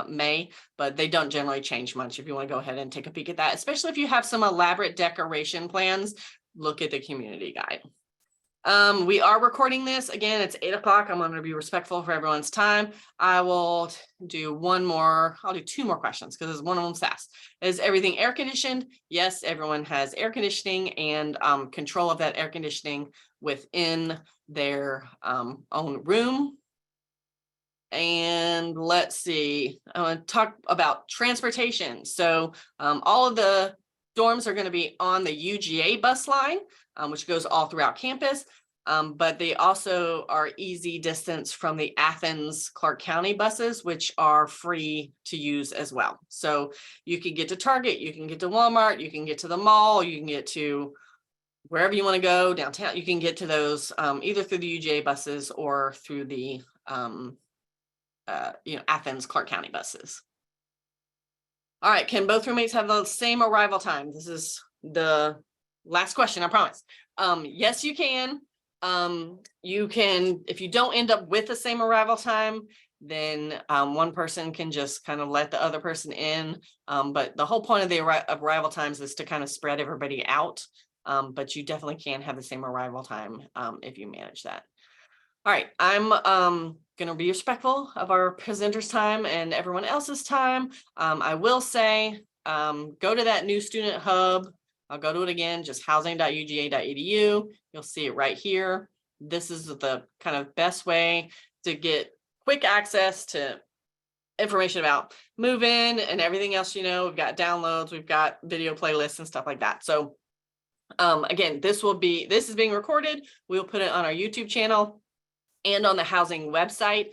May, but they don't generally change much. If you want to go ahead and take a peek at that, especially if you have some elaborate decoration plans, look at the community guide. We are recording this. Again, it's 8 o'clock. I'm going to be respectful for everyone's time. I will do I'll do 2 more questions because one of them's fast. Is everything air conditioned? Yes, everyone has air conditioning and control of that air conditioning within their own room. And let's see, I want to talk about transportation. So all of the dorms are going to be on the UGA bus line, which goes all throughout campus. But they also are easy distance from the Athens Clark County buses, which are free to use as well. So you can get to Target, you can get to Walmart, you can get to the mall, you can get to wherever you want to go downtown. You can get to those either through the UGA buses or through the Athens Clark County buses. All right, can both roommates have the same arrival time? This is the last question, I promise. Yes, you can. You can, if you don't end up with the same arrival time, then one person can just kind of let the other person in. But the whole point of the arrival times is to kind of spread everybody out. But you definitely can have the same arrival time if you manage that. All right, I'm going to be respectful of our presenters' time and everyone else's time. I will say, go to that new student hub. I'll go to it again, just housing.uga.edu. You'll see it right here. This is the kind of best way to get quick access to information about move-in and everything else. We've got downloads, we've got video playlists and stuff like that. So again, this is being recorded. We'll put it on our YouTube channel and on the housing website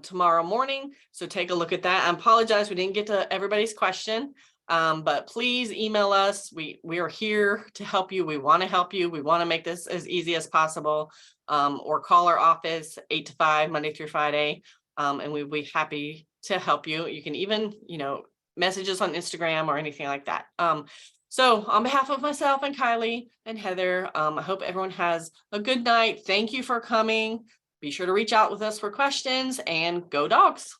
tomorrow morning. So take a look at that. I apologize, we didn't get to everybody's question, but please email us. We are here to help you. We want to help you. We want to make this as easy as possible, or call our office 8 to 5, Monday through Friday, and we'd be happy to help you. You can even, message us on Instagram or anything like that. So on behalf of myself and Kylie and Heather, I hope everyone has a good night. Thank you for coming. Be sure to reach out with us for questions, and go Dogs.